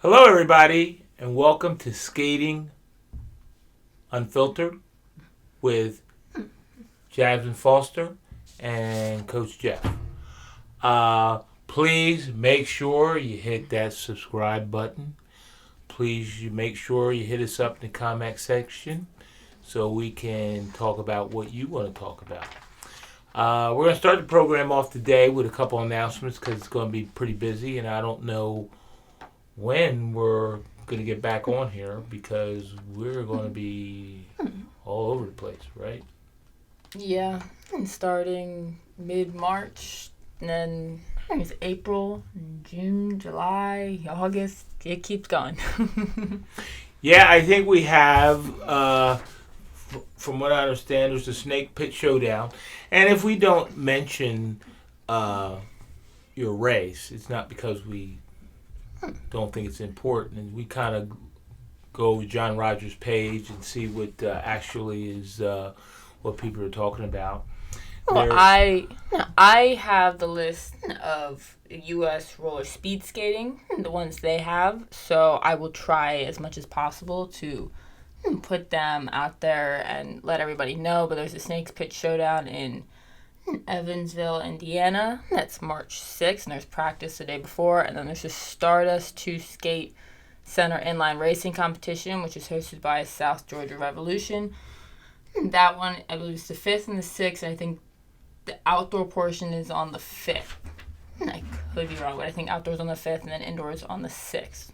Hello, everybody, and welcome to Skating Unfiltered with Jazzy Foster and Coach Jeff. Please make sure you hit that subscribe button. Please you make sure you hit us up in the comment section so we can talk about what you want to talk about. We're going to start the program off today with a couple announcements because it's going to be pretty busy, and I don't know when we're going to get back on here because we're going to be all over the place, right? Yeah, and starting mid-March, and then I think it's April, June, July, August. It keeps going. Yeah, I think we have, from what I understand, there's a Snake Pit Showdown. And if we don't mention your race, it's not because we don't think it's important. And we kind of go to John Rogers' page and see what actually is what people are talking about. Well, I have the list of U.S. roller speed skating, the ones they have, so I will try as much as possible to put them out there and let everybody know. But there's a Snakes Pit Showdown in Evansville, Indiana. That's March 6th, and there's practice the day before. And then there's a Stardust 2 Skate Center Inline Racing competition, which is hosted by South Georgia Revolution. That one, I believe, is the 5th and the 6th, and I think the outdoor portion is on the 5th. I could be wrong, but I think outdoors on the 5th and then indoors on the 6th.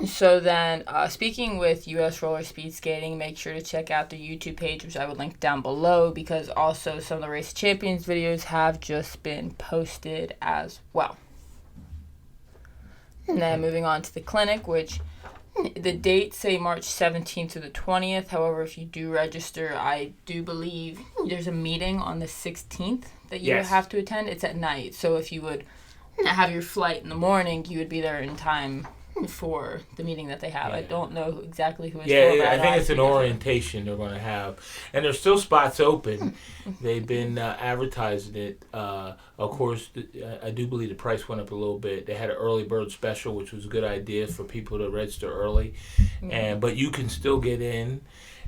So then, speaking with U.S. Roller Speed Skating, make sure to check out the YouTube page, which I would link down below, because also some of the Race Champions videos have just been posted as well. And then moving on to the clinic, which the dates say March 17th to the 20th. However, if you do register, I do believe there's a meeting on the 16th that you would have to attend. It's at night. So if you would have your flight in the morning, you would be there in time for the meeting that they have. Yeah. I don't know exactly who it's for. Yeah, I think it's an orientation they're going to have. And there's still spots open. They've been advertising it. Of course, I do believe the price went up a little bit. They had an early bird special, which was a good idea for people to register early. But you can still get in.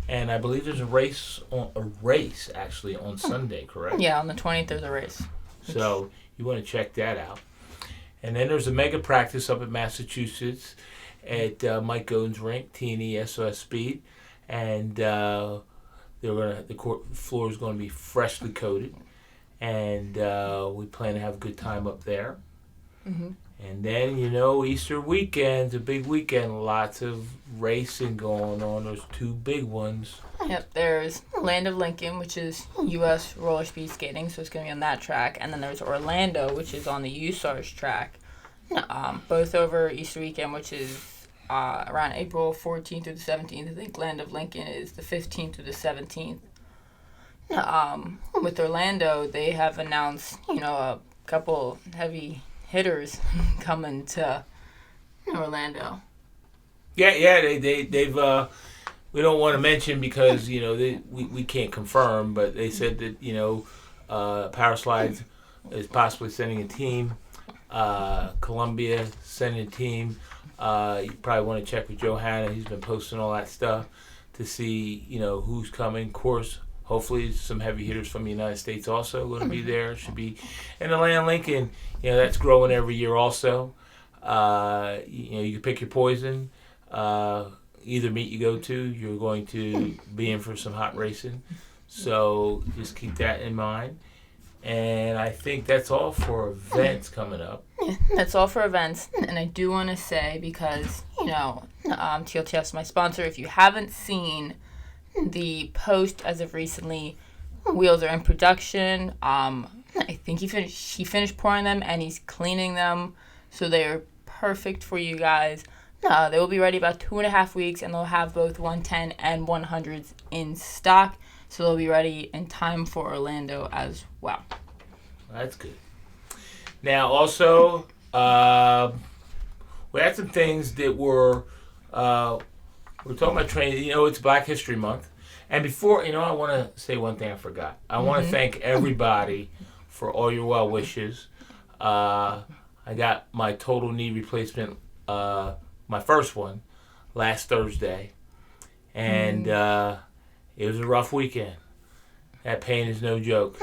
And I believe there's a race actually on Sunday, correct? Yeah, on the 20th there's a race. So you want to check that out. And then there's a mega practice up in Massachusetts at Mike Godin's rink, TnE SOS Speed, and the court floor is going to be freshly coated, and we plan to have a good time up there. Mm-hmm. And then Easter weekend's a big weekend, lots of racing going on. There's two big ones. Yep, there's Land of Lincoln, which is U.S. roller speed skating, so it's going to be on that track. And then there's Orlando, which is on the USARS track, both over Easter weekend, which is around April 14th through the 17th. I think Land of Lincoln is the 15th through the 17th. With Orlando, they have announced, a couple heavy hitters coming to Orlando. Yeah, they've we don't want to mention because we can't confirm, but they said that Power Slides is possibly sending a team. Columbia sending a team. You probably want to check with Johanna. He's been posting all that stuff to see who's coming. Of course, hopefully some heavy hitters from the United States also going to be there. Should be. And the Land Lincoln, that's growing every year also. You can pick your poison. Either meet you go to, you're going to be in for some hot racing. So just keep that in mind. And I think that's all for events coming up. Yeah, that's all for events. And I do want to say, because, TLTF is my sponsor, if you haven't seen the post as of recently, wheels are in production. I think he finished pouring them and he's cleaning them. So they are perfect for you guys. They will be ready about 2.5 weeks, and they'll have both 110 and 100s in stock. So they'll be ready in time for Orlando as well. That's good. Now, also, we had some things that we're talking about training. It's Black History Month. And before, I want to say one thing I forgot. I want to thank everybody for all your well wishes. I got my total knee replacement my first one last Thursday, and it was a rough weekend. That pain is no joke.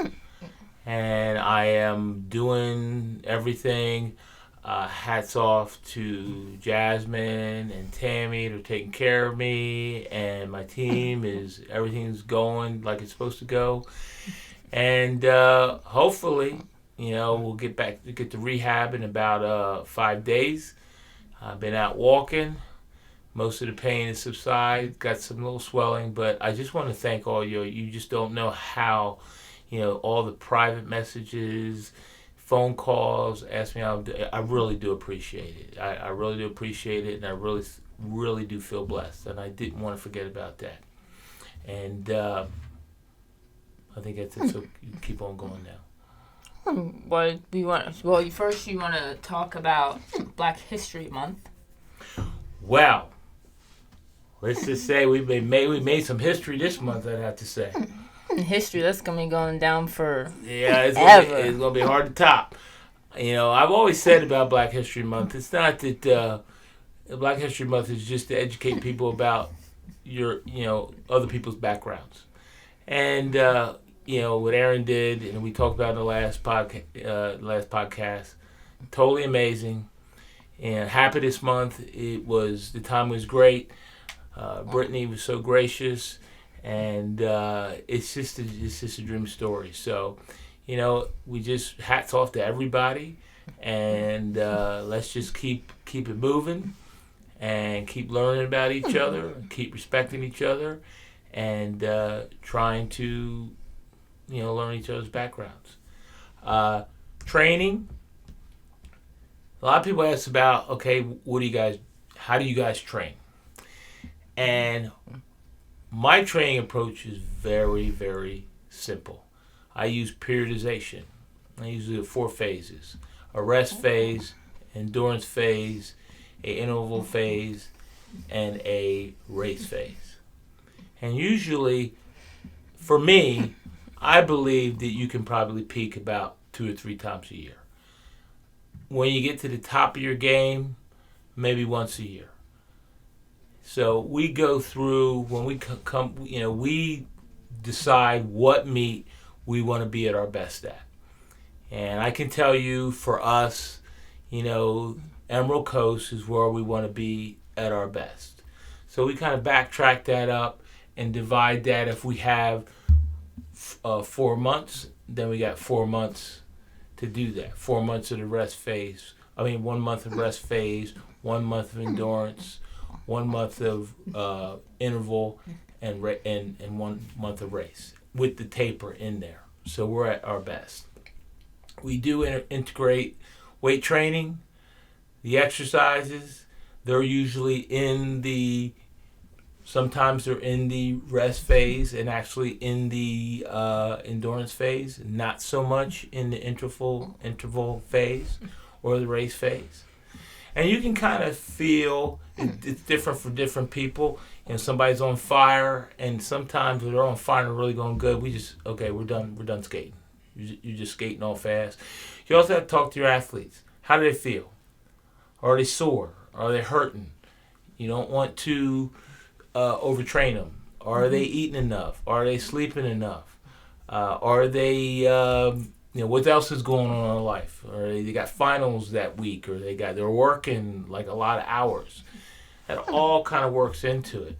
And I am doing everything. Hats off to Jasmine and Tammy. They're taking care of me, and my team everything's going like it's supposed to go. And hopefully, we'll get to rehab in about 5 days. I've been out walking. Most of the pain has subsided. Got some little swelling, but I just want to thank all you. You just don't know how, all the private messages, phone calls, ask me how I'm doing. I really do appreciate it. I really do appreciate it, and I really, really do feel blessed. And I didn't want to forget about that. And I think that's it. So you can keep on going now. First you want to talk about Black History Month. Well, let's just say we made some history this month. I'd have to say. History that's gonna be going down for it's gonna be hard to top. I've always said about Black History Month, it's not that Black History Month is just to educate people about your other people's backgrounds, and what Aaron did and we talked about in the last podcast, totally amazing, and happy this month. The time was great. Brittany was so gracious. And it's just a dream story. So, we just hats off to everybody, and let's just keep it moving, and keep learning about each other, and keep respecting each other, and trying to, learn each other's backgrounds. Training. A lot of people ask about, okay, how do you guys train? And my training approach is very, very simple. I use periodization. I use the 4 phases: a rest phase, endurance phase, an interval phase, and a race phase. And usually, for me, I believe that you can probably peak about 2 or 3 times a year. When you get to the top of your game, maybe once a year. So we go through, when we come, we decide what meet we want to be at our best at. And I can tell you, for us, Emerald Coast is where we want to be at our best. So we kind of backtrack that up and divide that. If we have 4 months, then we got 4 months to do that. 4 months of the rest phase. 1 month of rest phase, 1 month of endurance, 1 month of interval, and 1 month of race with the taper in there. So we're at our best. We do integrate weight training. The exercises, they're usually sometimes they're in the rest phase and actually in the endurance phase, not so much in the interval phase or the race phase. And you can kind of feel it's different for different people. Somebody's on fire, and sometimes when they're on fire and really going good, we're done skating. You're just skating all fast. You also have to talk to your athletes. How do they feel? Are they sore? Are they hurting? You don't want to overtrain them. Are they eating enough? Are they sleeping enough? Are they what else is going on in their life? Or they got finals that week, or they're working like a lot of hours. That all kind of works into it.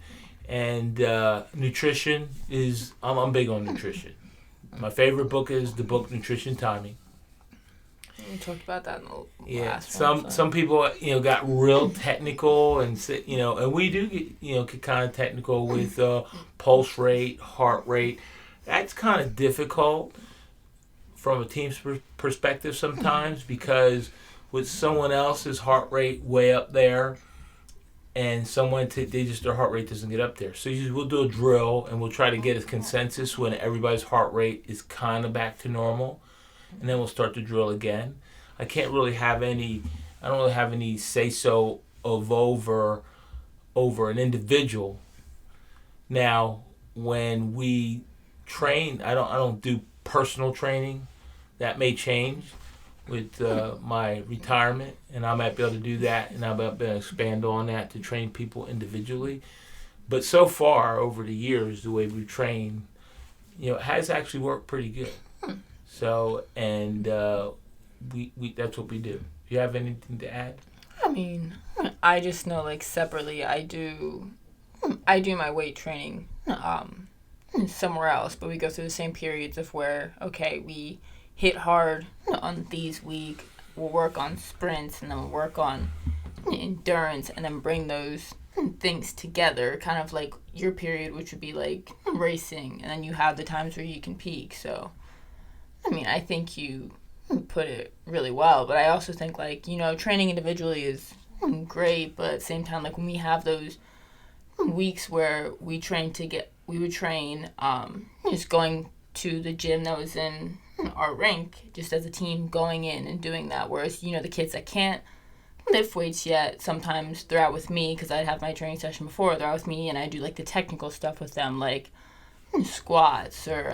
And nutrition is, I'm big on nutrition. My favorite book is the book Nutrition Timing. We talked about that in the last one. Some people got real technical, and and we do get kind of technical with pulse rate, heart rate. That's kind of difficult from a team's perspective sometimes, because with someone else's heart rate way up there, and their heart rate doesn't get up there. So we'll do a drill, and we'll try to get a consensus when everybody's heart rate is kind of back to normal, and then we'll start the drill again. I don't really have any say-so of over an individual. Now, when we train, I don't do personal training. That may change. with my retirement, and I might be able to do that, and I might be able to expand on that to train people individually. But so far, over the years, the way we train, it has actually worked pretty good. So, and we that's what we do. Do you have anything to add? I mean, I just know, like, separately, I do my weight training somewhere else, but we go through the same periods of where, okay, we hit hard on these week, we'll work on sprints, and then we'll work on endurance, and then bring those things together, kind of like your period, which would be like racing, and then you have the times where you can peak. So, I mean, I think you put it really well, but I also think, like, training individually is great, but at the same time, like, when we have those weeks where we would train just going to the gym that was in our rink, just as a team, going in and doing that, whereas the kids that can't lift weights yet, sometimes they're out with me, because I'd have my training session before, they're out with me, and I do, like, the technical stuff with them, like squats or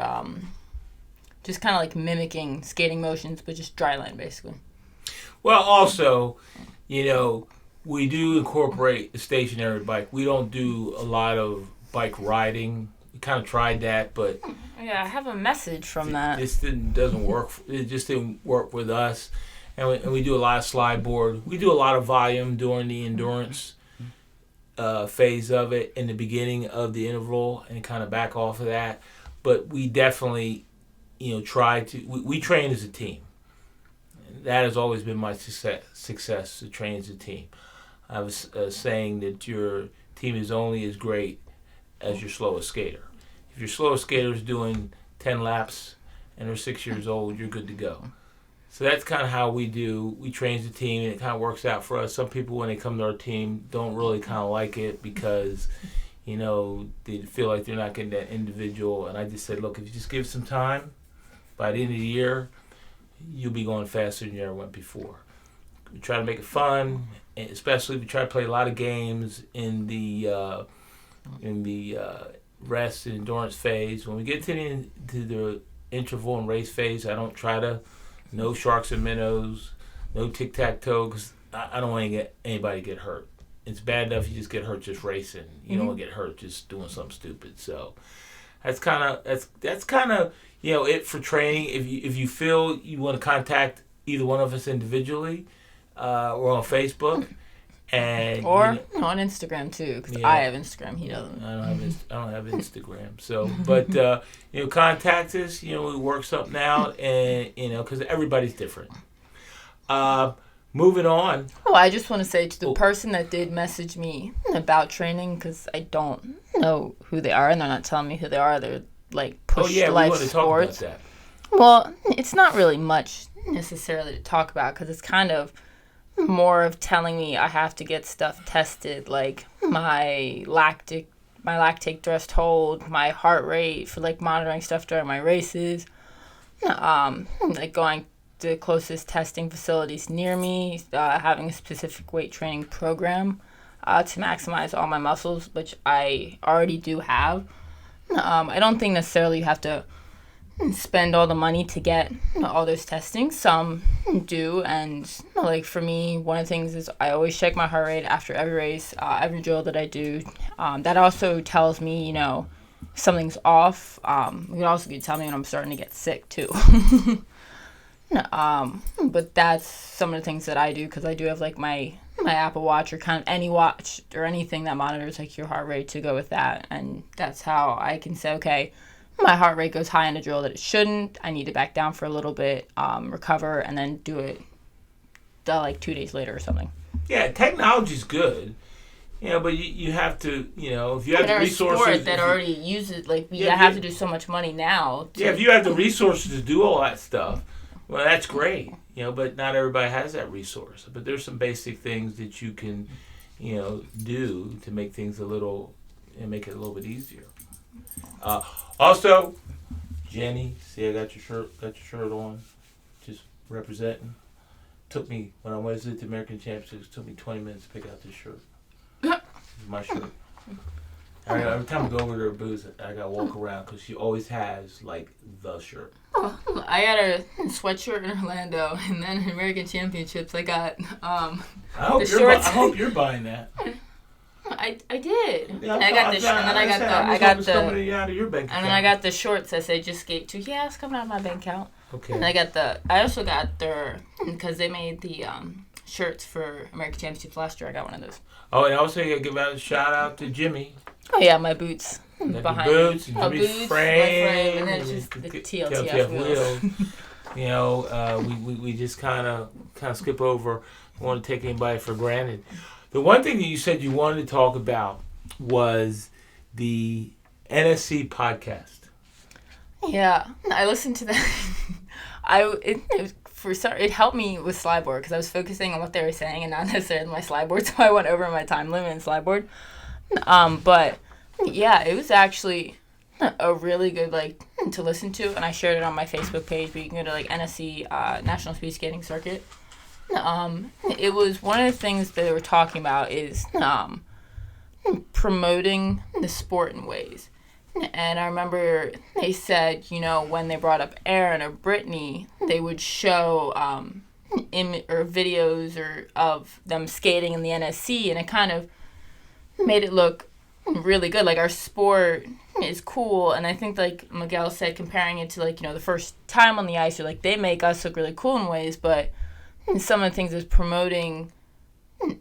just kind of like mimicking skating motions, but just dry land, basically. Well, also, we do incorporate the stationary bike. We don't do a lot of bike riding. We kind of tried that, but yeah, I have a message from that. This doesn't work. It just didn't work with us. And we do a lot of slide board. We do a lot of volume during the endurance phase of it, in the beginning of the interval, and kind of back off of that. But we definitely, try to. We train as a team. That has always been my success to train as a team. I was saying that your team is only as great as your slowest skater. If your slowest skater is doing 10 laps and they're 6 years old, you're good to go. So that's kind of how we do. We train as a team, and it kind of works out for us. Some people, when they come to our team, don't really kind of like it because, they feel like they're not getting that individual. And I just said, look, if you just give it some time, by the end of the year, you'll be going faster than you ever went before. We try to make it fun, and especially we try to play a lot of games in the rest and endurance phase. When we get to the interval and race phase, I don't try to. No sharks and minnows, no tic-tac-toe, because I don't want to get anybody get hurt. It's bad enough you just get hurt just racing. You don't want to get hurt just doing something stupid. So that's kind of it for training. If you feel you want to contact either one of us individually, we're on Facebook. And or on Instagram too, because I have Instagram. He doesn't. I don't have Instagram. So, but contact us. We work something out, and because everybody's different. Moving on. Oh, I just want to say to the person that did message me about training, because I don't know who they are, and they're not telling me who they are. They're like Push Life Sports. Talk about that. Well, it's not really much necessarily to talk about, because it's kind of more of telling me I have to get stuff tested, like my lactate threshold, my heart rate, for like monitoring stuff during my races, like going to the closest testing facilities near me, having a specific weight training program to maximize all my muscles, which I already do have. I don't think necessarily you have to spend all the money to get all those testing. Some do, and like for me, one of the things is I always check my heart rate after every race, every drill that I do. That also tells me, something's off. It can also tell me when I'm starting to get sick too. But that's some of the things that I do, because I do have like my Apple Watch, or kind of any watch or anything that monitors like your heart rate, to go with that, and that's how I can say, okay, my heart rate goes high in a drill that it shouldn't. I need to back down for a little bit, recover, and then do it like 2 days later or something. Yeah, technology's good, but you have to, if you have the resources. Sport that already uses, like, we have to do so much money now. If you have the resources to do all that stuff, well, that's great, but not everybody has that resource. But there's some basic things that you can, do to make things make it a little bit easier. Also, Jenny, see, I got your shirt on, just representing. Took me, when I was at the American Championships, it took me 20 minutes to pick out this shirt. This is my shirt. Every time I go over to her booth, I gotta walk around because she always has like the shirt. Oh, I got a sweatshirt in Orlando, and then in American Championships, I got I hope shorts. I hope you're buying that. I did. Yeah, I got the shirt, and then I got the shorts that say "Just Skate 2." Yeah, it's coming out of my bank account. Okay. And I also got their, because they made the shirts for American Championships last year. I got one of those. Oh, and also you gotta give out a shout out to Jimmy. Oh yeah, my boots. Behind boots, and Jimmy's boots, frame, and then it's just the TLTF wheels. You know, we just kind of skip over. Don't want to take anybody for granted. The one thing that you said you wanted to talk about was the NSC podcast. Yeah, I listened to that. It helped me with slideboard because I was focusing on what they were saying and not necessarily my slideboard, so I went over my time limit in slideboard. But yeah, it was actually a really good to listen to, and I shared it on my Facebook page. But you can go to NSC National Speed Skating Circuit. It was one of the things that they were talking about is promoting the sport in ways. And I remember they said, when they brought up Aaron or Brittany, they would show or videos of them skating in the NSC, and it kind of made it look really good. Our sport is cool, and I think Miguel said, comparing it to the first time on the ice, or they make us look really cool in ways, but some of the things is promoting.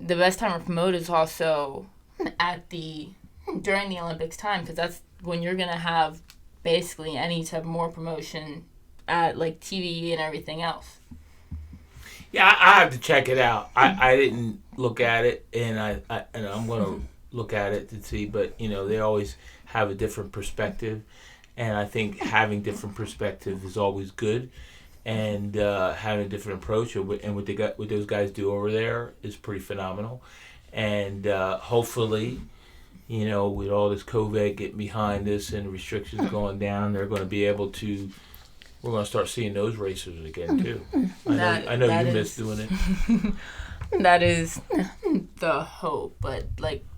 The best time to promote is also during the Olympics time, because that's when you're gonna have basically any type of more promotion at TV and everything else. Yeah, I have to check it out. I didn't look at it, and I'm gonna look at it to see. But they always have a different perspective, and I think having different perspective is always good. And having a different approach, and what those guys do over there is pretty phenomenal. And hopefully, with all this COVID getting behind us and restrictions going down, they're going to be able to. We're going to start seeing those racers again too. I know you miss doing it. That is the hope, but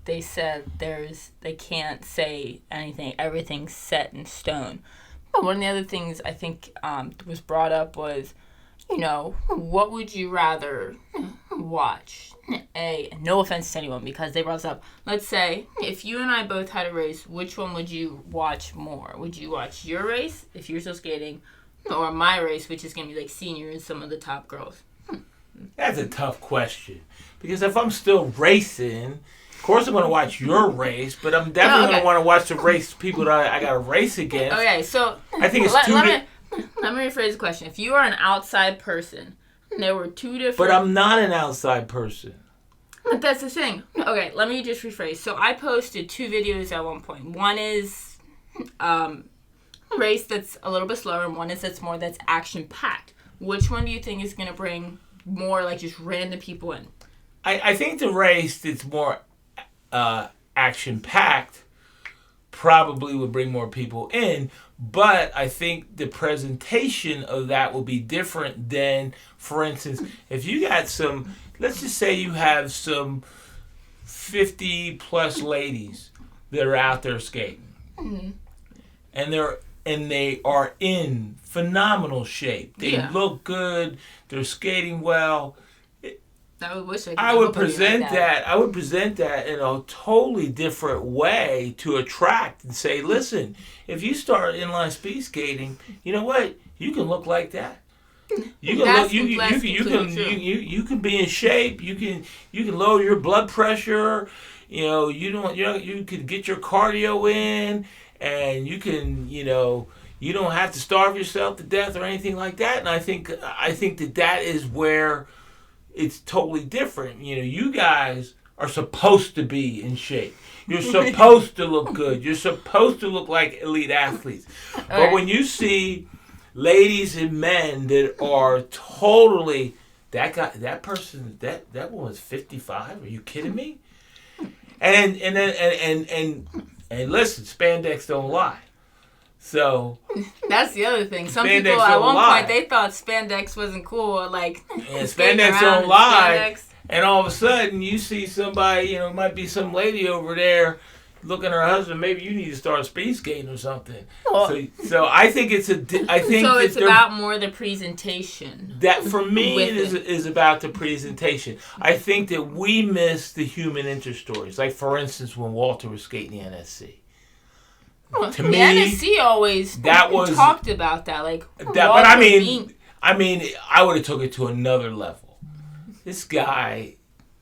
they said, they can't say anything. Everything's set in stone. One of the other things I think was brought up was, what would you rather watch? No offense to anyone, because they brought this up. Let's say, if you and I both had a race, which one would you watch more? Would you watch your race, if you're still skating, or my race, which is going to be seniors, some of the top girls? That's a tough question. Because if I'm still racing, of course I'm going to watch your race, but I'm definitely going to want to watch the race people that I got to race against. Okay, so I think it's let me rephrase the question. If you are an outside person, there were two different... But I'm not an outside person. But that's the thing. Okay, let me just rephrase. So I posted 2 videos at one point. One is a race that's a little bit slower, and one is that's action-packed. Which one do you think is going to bring more just random people in? I think the race that's more action-packed probably would bring more people in, but I think the presentation of that will be different than, for instance, if you got let's just say you have some 50-plus ladies that are out there skating, mm-hmm. and they are in phenomenal shape. They look good. They're skating well. I would present that. I would present that in a totally different way to attract and say, listen, if you start inline speed skating, you know what? You can look like that. You can look. You can be in shape. You can lower your blood pressure. You can get your cardio in, and you can you don't have to starve yourself to death or anything like that. And I think that is where it's totally different. You guys are supposed to be in shape. You're supposed to look good. You're supposed to look like elite athletes. But when you see ladies and men that are totally that woman's 55. Are you kidding me? And listen, spandex don't lie. So that's the other thing. Some people at one point they thought spandex wasn't cool. And spandex don't lie. And all of a sudden you see somebody, it might be some lady over there looking at her husband, maybe you need to start speed skating or something. Well, So I think it's I think so that it's about more the presentation. that for me With is about the presentation. I think that we miss the human interest stories. Like for instance, when Walter was skating the NSC. Well, To the me, NSC always talked about that. Like, but I mean, I would have took it to another level. This guy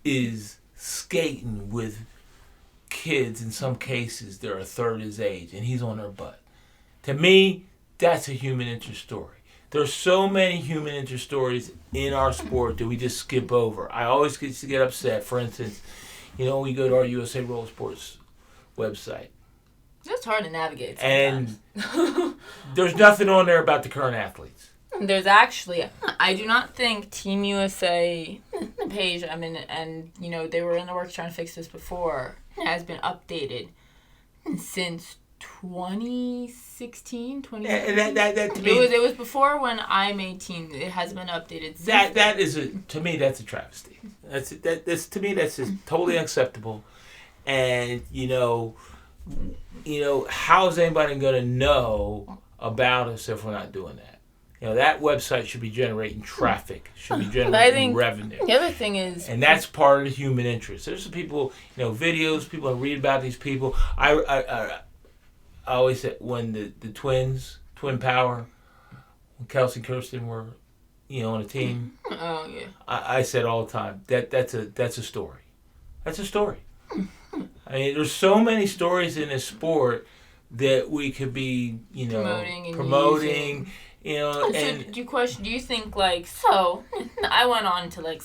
is skating with kids, in some cases they're a third his age, and he's on their butt. To me, that's a human interest story. There's so many human interest stories in our sport that we just skip over. I always get upset. For instance, we go to our USA Roller Sports website. That's hard to navigate sometimes. And there's nothing on there about the current athletes. There's actually, I do not think Team USA page, and they were in the works trying to fix this before, has been updated since 2016, 2017. And that to me, it was before when I made team. It hasn't been updated since. That is to me, that's a travesty. That's to me, that's just totally unacceptable. And how is anybody going to know about us if we're not doing that? That website should be generating traffic, should be generating revenue. The other thing is... And that's part of the human interest. There's some people, videos, people read about these people. I always said when the twins, Twin Power, when Kelsey and Kirsten were, on a team. Oh, yeah. I said all the time, that's a story. That's a story. I mean, there's so many stories in this sport that we could be, promoting. And do you think I went on to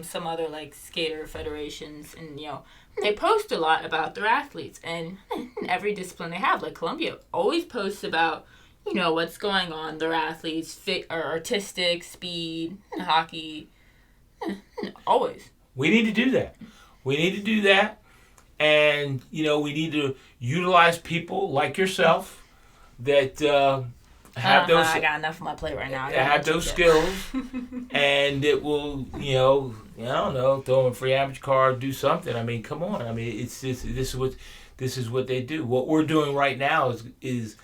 some other skater federations, and they post a lot about their athletes, and every discipline they have, like Columbia always posts about what's going on, their athletes, fit or artistic, speed, hockey, always. We need to do that. And we need to utilize people like yourself that have those. I got enough on my plate right now. Have those skills, and it will, I don't know, throw them a free amateur card, do something. I mean, come on. I mean, it's just this is what they do. What we're doing right now is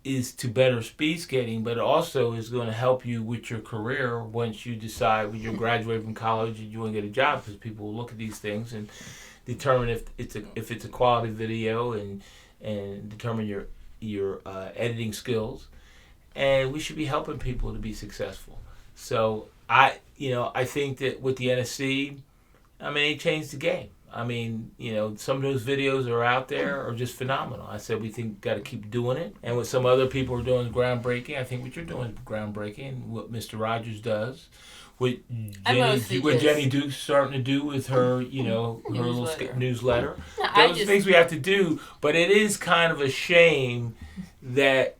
to better speed skating, but it also is going to help you with your career once you decide when you graduate from college and you want to get a job, because people will look at these things and determine if it's a quality video and determine your editing skills, and we should be helping people to be successful. So I think that with the NSC, it changed the game. Some of those videos are out there are just phenomenal. I said we got to keep doing it, and what some other people are doing is groundbreaking. I think what you're doing is groundbreaking. What Mr. Rogers does. What Jenny Duke's starting to do with her, her little newsletter. Those things we have to do, but it is kind of a shame that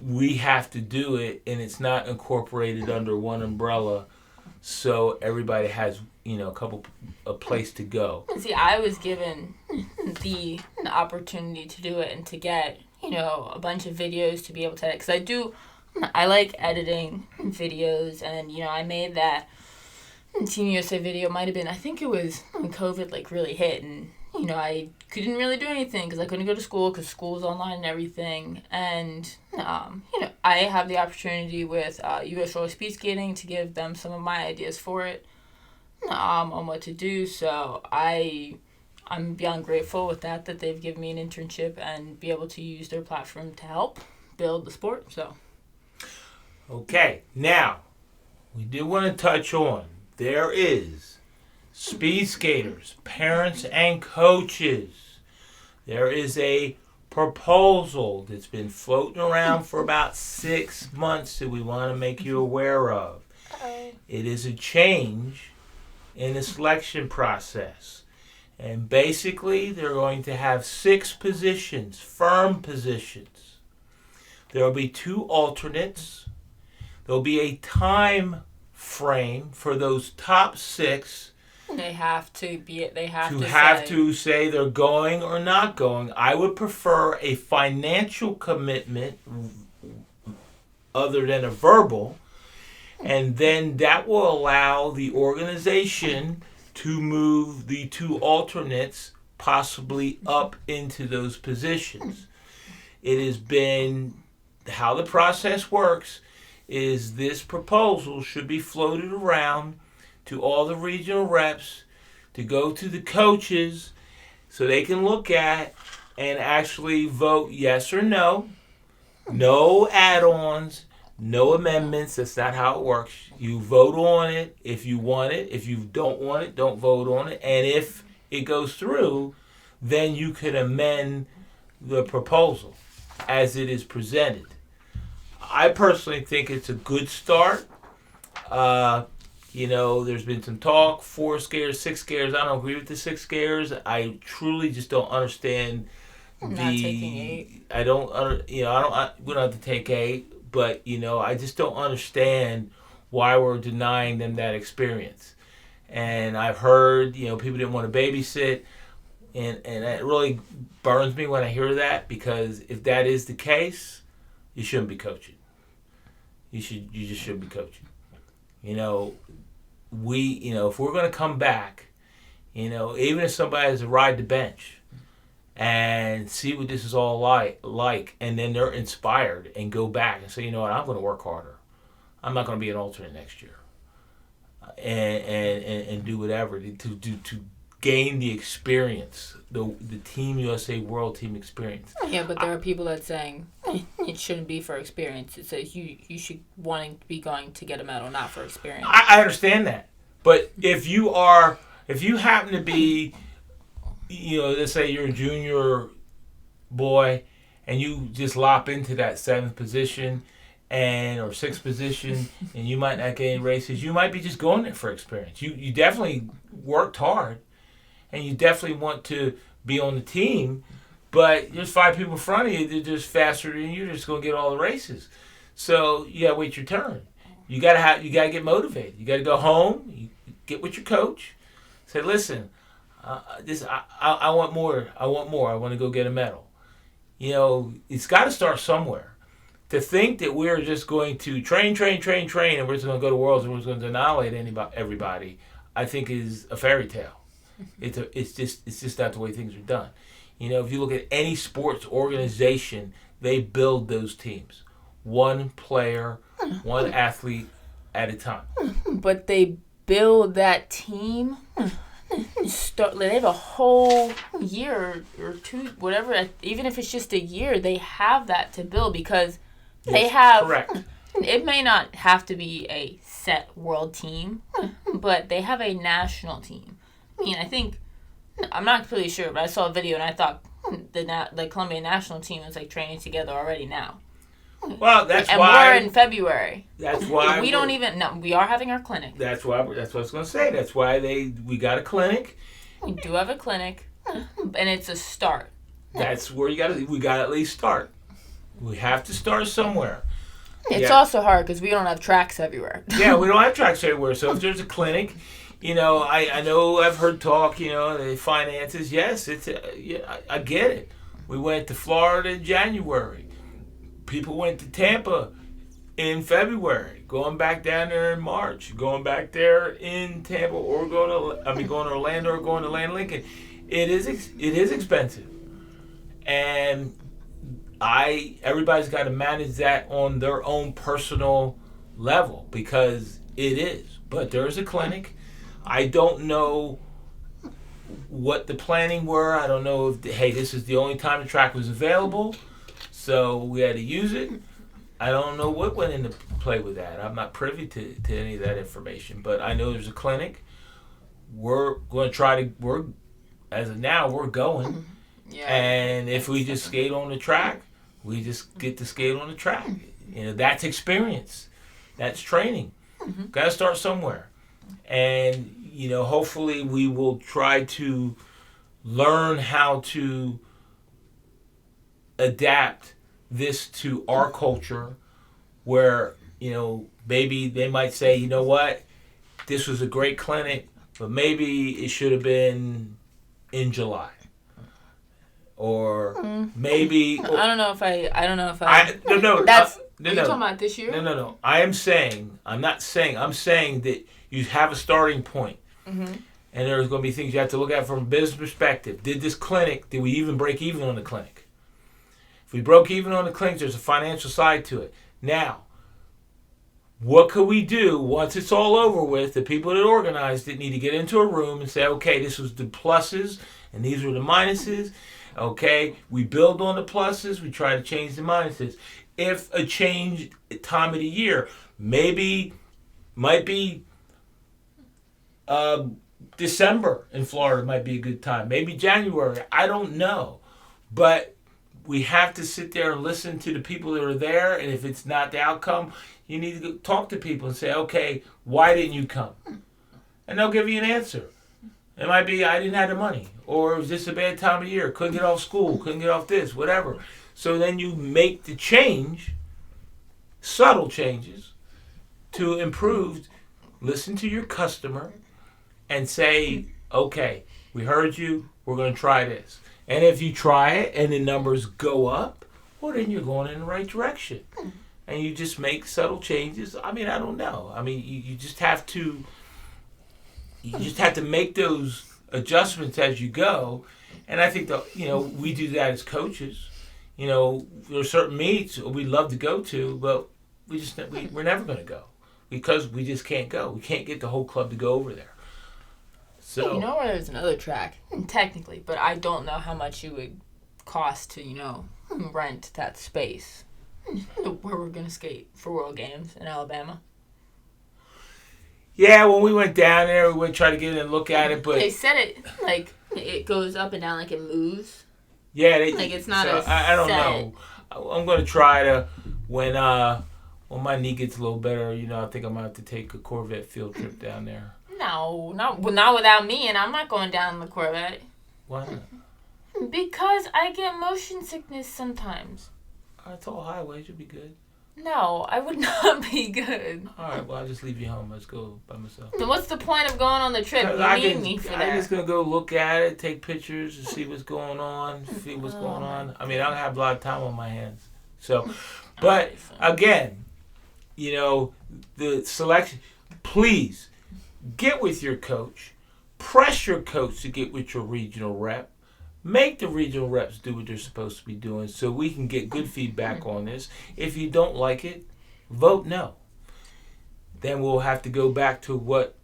we have to do it and it's not incorporated under one umbrella, so everybody has a place to go. See, I was given the opportunity to do it and to get a bunch of videos to be able to edit, because I like editing videos, and I made that Team USA video. Might have been, I think it was when COVID really hit, and I couldn't really do anything because I couldn't go to school because school was online and everything. And I have the opportunity with US Roller Speed Skating to give them some of my ideas for it, on what to do. So I'm beyond grateful with that they've given me an internship and be able to use their platform to help build the sport. So. Okay, now, we do want to touch on, there is speed skaters, parents and coaches. There is a proposal that's been floating around for about 6 months that we want to make you aware of. It is a change in the selection process. And basically, they're going to have 6 positions, firm positions. There will be 2 alternates. There'll be a time frame for those top 6. They have to say they're going or not going. I would prefer a financial commitment other than a verbal, and then that will allow the organization to move the 2 alternates possibly up into those positions. It has been how the process works is this proposal should be floated around to all the regional reps to go to the coaches so they can look at and actually vote yes or no. No add-ons, no amendments. That's not how it works. You vote on it if you want it. If you don't want it, don't vote on it. And if it goes through, then you could amend the proposal as it is presented. I personally think it's a good start. There's been some talk, 4 scares, 6 scares. I don't agree with the 6 scares. I truly just don't understand not taking 8. I don't, we don't have to take 8, but, I just don't understand why we're denying them that experience. And I've heard, people didn't want to babysit. And it really burns me when I hear that, because if that is the case, you shouldn't be coaching. You just shouldn't be coaching. If we're going to come back, even if somebody has to ride the bench and see what this is all like, and then they're inspired and go back and say, you know what, I'm going to work harder. I'm not going to be an alternate next year, and do whatever to gain the experience, the Team USA World Team experience. Yeah, but there are people that saying it shouldn't be for experience. It says you should wanting to be going to get a medal, not for experience. I understand that, but if you happen to be, let's say you're a junior boy, and you just lop into that 7th position or 6th position, and you might not get any races, you might be just going there for experience. You definitely worked hard, and you definitely want to be on the team, but there's 5 people in front of you that are just faster than you. They're just going to get all the races. So you got to wait your turn. You got to get motivated. You got to go home, you get with your coach, say, listen, I want more. I want to go get a medal. It's got to start somewhere. To think that we're just going to train, and we're just going to go to Worlds and we're just going to annihilate everybody, I think is a fairy tale. It's just not the way things are done. If you look at any sports organization, they build those teams, one player, one athlete at a time. But they build that team. They have a whole year or 2, whatever. Even if it's just a year, they have that to build, because they have. Correct. It may not have to be a set world team, but they have a national team. I think, I'm not completely sure, but I saw a video and I thought the Colombian national team is training together already now. Well, that's and why. And we're in February. That's why. We don't even, no, we are having our clinic. That's what I was going to say. That's why we got a clinic. We do have a clinic, and it's a start. That's where we got to at least start. We have to start somewhere. It's also hard because we don't have tracks everywhere. Yeah, we don't have tracks everywhere. So if there's a clinic, I know I've heard talk, the finances. Yes, I get it. We went to Florida in January. People went to Tampa in February, going back down there in March, going back there in Tampa, or going to Orlando, or going to Land Lincoln. It is expensive, and everybody's got to manage that on their own personal level, because it is. But there's a clinic. I don't know what the planning were. I don't know if this is the only time the track was available, so we had to use it. I don't know what went into play with that. I'm not privy to any of that information, but I know there's a clinic. We're going to try to. As of now, we're going. Yeah. And if we just skate on the track, we just get to skate on the track. That's experience. That's training. Mm-hmm. Got to start somewhere. And, hopefully we will try to learn how to adapt this to our culture, where, maybe they might say, you know what, this was a great clinic, but maybe it should have been in July. Or maybe... I don't know if I... No. That's... Are you talking about this year? No. I'm saying that you have a starting point. Mm-hmm. And there's going to be things you have to look at from a business perspective. Did we even break even on the clinic? If we broke even on the clinic, there's a financial side to it. Now, what could we do once it's all over with? The people that organized it need to get into a room and say, okay, this was the pluses and these were the minuses. Okay, we build on the pluses, we try to change the minuses. If a change time of the year, might be December in Florida might be a good time. Maybe January. I don't know. But we have to sit there and listen to the people that are there. And if it's not the outcome, you need to go talk to people and say, okay, why didn't you come? And they'll give you an answer. It might be, I didn't have the money. Or it was just a bad time of year. Couldn't get off school. Couldn't get off this. Whatever. So then you make the change, subtle changes, to improve. Listen to your customer and say, okay, we heard you. We're going to try this. And if you try it and the numbers go up, well, then you're going in the right direction. And you just make subtle changes. I mean, I don't know. I mean, you just have to make those adjustments as you go. And I think that, we do that as coaches. There are certain meets we'd love to go to, but we're never going to go because we just can't go. We can't get the whole club to go over there. So you know where there's another track, technically, but I don't know how much it would cost to, rent that space where we're going to skate for World Games in Alabama. Yeah, when we went down there, we would try to get in and look at it, but they said it goes up and down, like it moves. Yeah, it's not I don't know. I'm going to try to when my knee gets a little better. I think I'm going to have to take a Corvette field trip down there. No, not without me, and I'm not going down the Corvette. Why not? Because I get motion sickness sometimes. It's all highways. You'll be good. No, I would not be good. All right, well, I'll just leave you home. Let's go by myself. Then what's the point of going on the trip? You need me for that. I'm just going to go look at it, take pictures, and see what's going on, I mean, I don't have a lot of time on my hands. So, but, again, the selection, please, get with your coach. Press your coach to get with your regional rep. Make the regional reps do what they're supposed to be doing so we can get good feedback on this. If you don't like it, vote no. Then we'll have to go back to what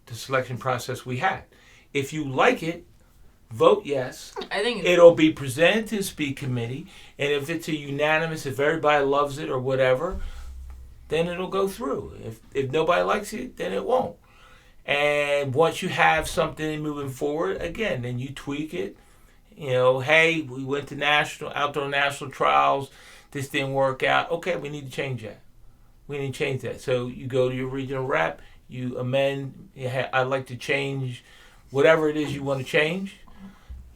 the selection process we had. If you like it, vote yes. I think it'll be presented to the speed committee, and if it's a unanimous, if everybody loves it or whatever, then it'll go through. If nobody likes it, then it won't. And once you have something moving forward, again, then you tweak it. Hey, we went to outdoor national trials. This didn't work out. Okay, we need to change that. So you go to your regional rep, you amend. I'd like to change whatever it is you want to change.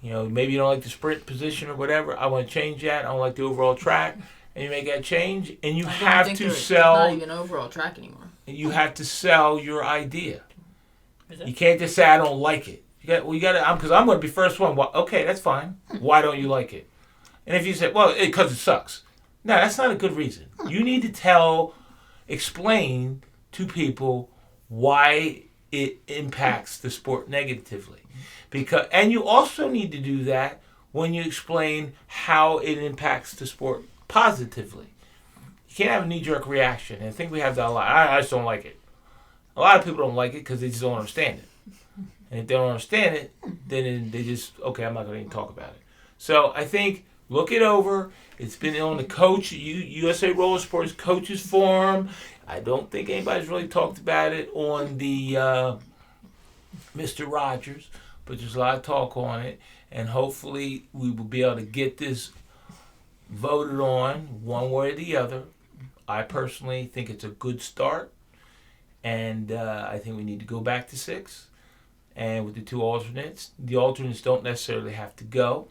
Maybe you don't like the sprint position or whatever. I want to change that. I don't like the overall track. And you make that change, and you have to sell. It's not even overall track anymore. You have to sell your idea. You can't just say I don't like it. You got to, because I'm going to be first one. Well, okay, that's fine. Why don't you like it? And if you say, well, because it sucks. No, that's not a good reason. You need to explain to people why it impacts the sport negatively. And you also need to do that when you explain how it impacts the sport positively. You can't have a knee-jerk reaction. And I think we have that a lot. I just don't like it. A lot of people don't like it because they just don't understand it. And if they don't understand it, then they just, okay, I'm not going to even talk about it. So I think look it over. It's been on the USA Roller Sports Coaches Forum. I don't think anybody's really talked about it on the Mr. Rogers, but there's a lot of talk on it. And hopefully we will be able to get this voted on one way or the other. I personally think it's a good start. And I think we need to go back to 6. And with the 2 alternates, the alternates don't necessarily have to go,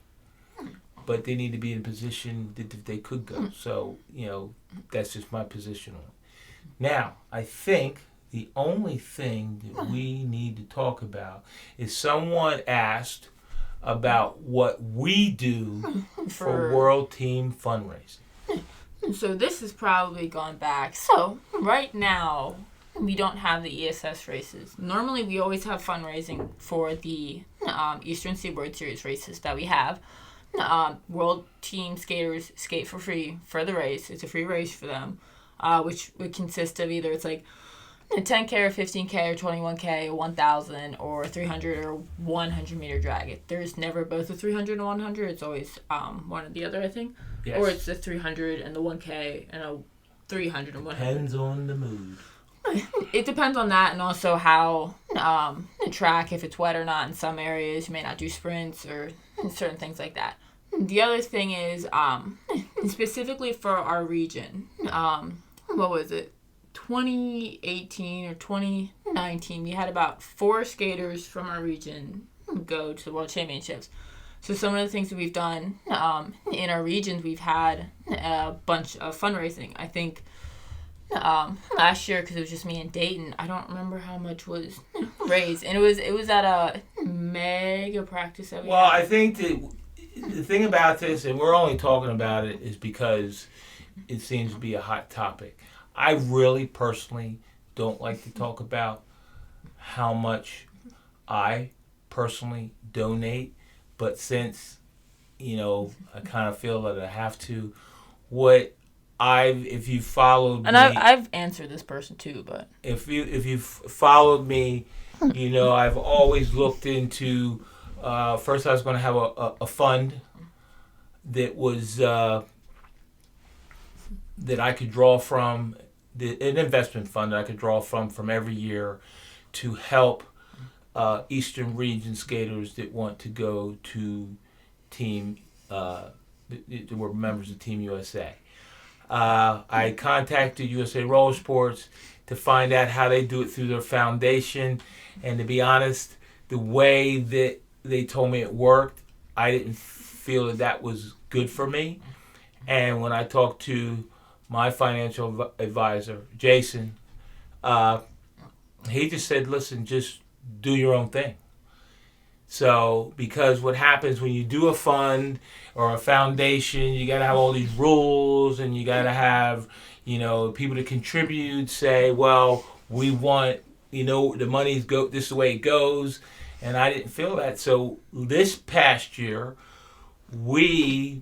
but they need to be in a position that they could go. So, that's just my position on it. Now, I think the only thing that we need to talk about is someone asked about what we do for World Team Fundraising. So this has probably gone back. So right now, we don't have the ESS races. Normally, we always have fundraising for the Eastern Seaboard Series races that we have. World team skaters skate for free for the race. It's a free race for them, which would consist of either it's like a 10K or 15K or 21K, 1,000 or 300 or 100 meter drag. There's never both a 300 and 100. It's always one or the other, I think. Yes. Or it's the 300 and the 1K and a 300 and 100. Depends on the mood. It depends on that, and also how the track, if it's wet or not in some areas. You may not do sprints or certain things like that. The other thing is, specifically for our region, what was it, 2018 or 2019, we had about 4 skaters from our region go to the World Championships. So some of the things that we've done in our regions, we've had a bunch of fundraising. I think last year, because it was just me and Dayton, I don't remember how much was raised, and it was at a mega practice that we had. I think the thing about this, and we're only talking about it, is because it seems to be a hot topic. I really personally don't like to talk about how much I personally donate, but since I kind of feel that I have to, if you followed and me, I've answered this person too, but if you've followed me, I've always looked into. First, I was going to have a fund that was that I could draw from, an investment fund that I could draw from every year to help Eastern Region skaters that want to go to Team that were members of Team USA. I contacted USA Roller Sports to find out how they do it through their foundation, and to be honest, the way that they told me it worked, I didn't feel that was good for me. And when I talked to my financial advisor, Jason, he just said, listen, just do your own thing. So, because what happens when you do a fund or a foundation, you got to have all these rules, and you got to have, people to contribute, say, well, we want, the money's this is the way it goes. And I didn't feel that. So this past year, we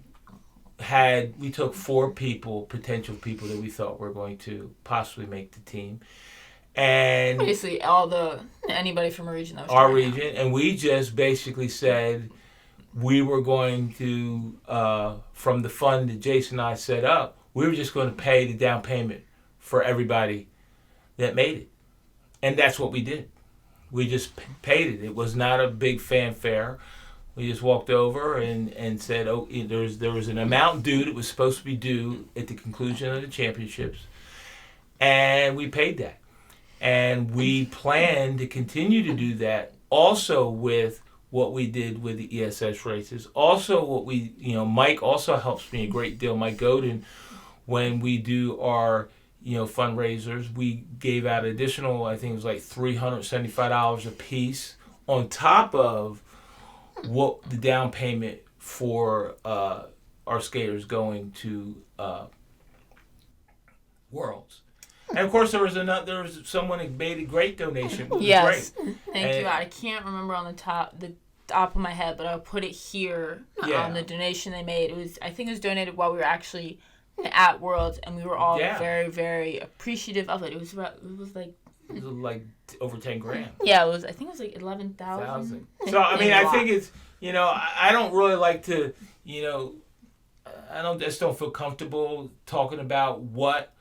took 4 potential people that we thought were going to possibly make the team. And basically anybody from our region. Our region. And we just basically said we were going to, from the fund that Jason and I set up, we were just going to pay the down payment for everybody that made it. And that's what we did. We just paid it. It was not a big fanfare. We just walked over and said, there was an amount due that was supposed to be due at the conclusion of the championships. And we paid that. And we plan to continue to do that also with what we did with the ESS races. Also what Mike also helps me a great deal, Mike Godin, when we do our fundraisers. We gave out additional, I think it was like $375 a piece on top of what the down payment for our skaters going to Worlds. And of course, there was someone that made a great donation. Yes, great. Thank you. I can't remember on the top of my head, but I'll put it here on the donation they made. I think it was donated while we were actually at Worlds, and we were all very, very appreciative of it. It was like over 10 grand. Yeah, I think it was like 11,000. So I mean, I think it's I don't really like to I just don't feel comfortable talking about what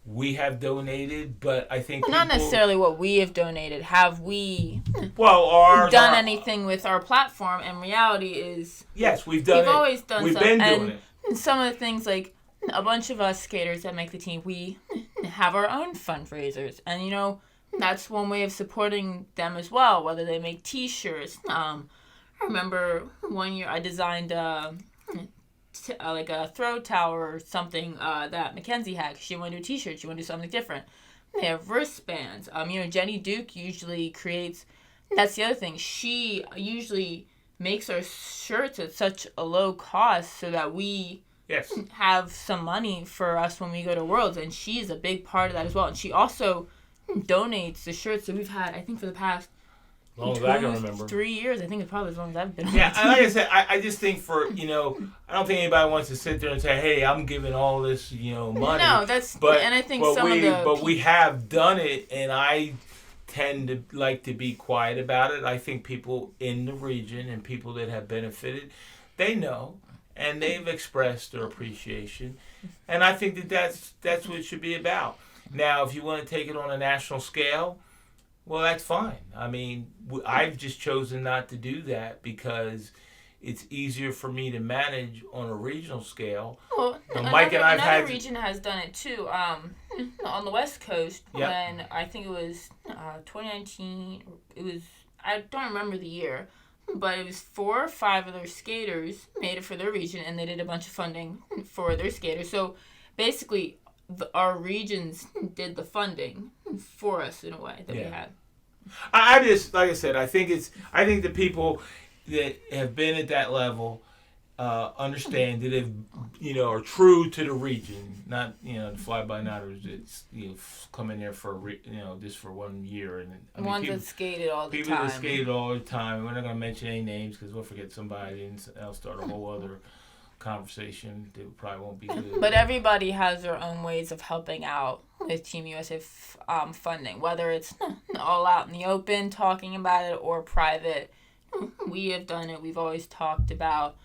we have donated, but I think not necessarily what we have donated. Have we done anything with our platform? And reality is, yes, we've always done. We've been doing it. And some of the things, like a bunch of us skaters that make the team, we have our own fundraisers, and that's one way of supporting them as well. Whether they make T-shirts. I remember one year I designed like a throw tower or something that Mackenzie had, because she wanted to do a T-shirt. She wanted to do something different. They have wristbands. Jenny Duke usually creates. That's the other thing. She usually makes our shirts at such a low cost so that we have some money for us when we go to Worlds, and she's a big part of that as well. And she also donates the shirts that we've had, I think, for the past Long as I can remember. 3 years. I think it's probably as long as I've been. Yeah, and like I said, I just think I don't think anybody wants to sit there and say, hey, I'm giving all this, money. No, and I think we have done it, and I tend to like to be quiet about it. I think people in the region and people that have benefited, they know, and they've expressed their appreciation, and I think that's what it should be about. Now, if you want to take it on a national scale, well, that's fine. I mean, I've just chosen not to do that because it's easier for me to manage on a regional scale. Well, another region has done it too. On the West Coast, when I think it was 2019, I don't remember the year, but it was 4 or 5 of their skaters made it for their region, and they did a bunch of funding for their skaters. So basically, our regions did the funding for us in a way that we had. I just, like I said, I think the people that have been at that level understand that are true to the region, not the fly-by-nighters that come in there for just for 1 year and ones that skated all the time. People that skated all the time. We're not going to mention any names because we'll forget somebody and I'll start a whole other conversation that probably won't be good. But everybody has their own ways of helping out with Team USA funding, whether it's all out in the open talking about it or private. We have done it. We've always talked about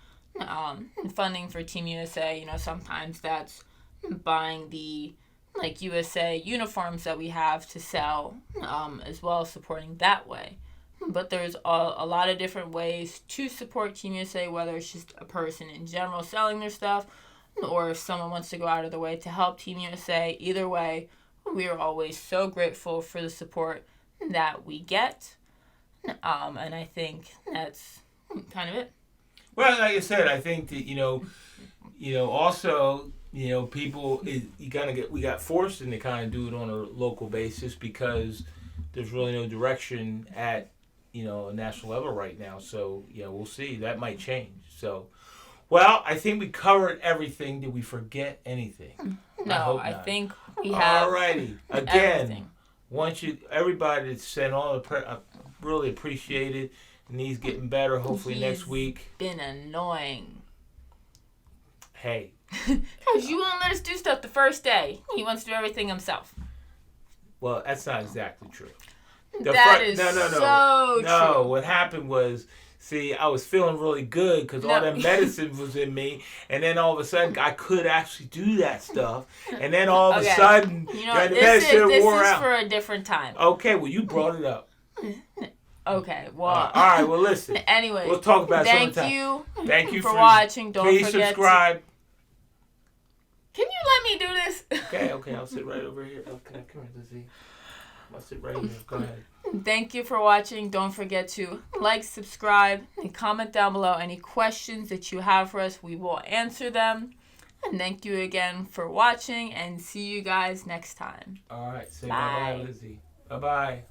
funding for Team USA. Sometimes that's buying the USA uniforms that we have to sell, as well as supporting that way. But there's a lot of different ways to support Team USA, whether it's just a person in general selling their stuff, or if someone wants to go out of their way to help Team USA. Either way, we are always so grateful for the support that we get. And I think that's kind of it. Well, like I said, I think that, also, people, we got forced to kind of do it on a local basis because there's really no direction at a national level right now. So, we'll see. That might change. So, well, I think we covered everything. Did we forget anything? No, I think we have. Alrighty. Again, everybody to send all the really appreciate it. And he's getting better. Hopefully next week. Been annoying. Hey. Because you won't let us do stuff the first day. He wants to do everything himself. Well, that's not exactly true. That is so true. No, what happened was, I was feeling really good because all that medicine was in me, and then all of a sudden I could actually do that stuff, and then all of a sudden the medicine wore out. This is for a different time. Okay, well you brought it up. Okay, well. All right, well listen. Anyway, we'll talk about it sometime. Thank you for watching. Don't please forget subscribe. Can you let me do this? Okay, I'll sit right over here. Okay, come here, Lizzie. I'll sit right here. Go ahead. Thank you for watching. Don't forget to like, subscribe, and comment down below any questions that you have for us. We will answer them. And thank you again for watching, and see you guys next time. All right. Say bye-bye, Lizzie. Bye-bye.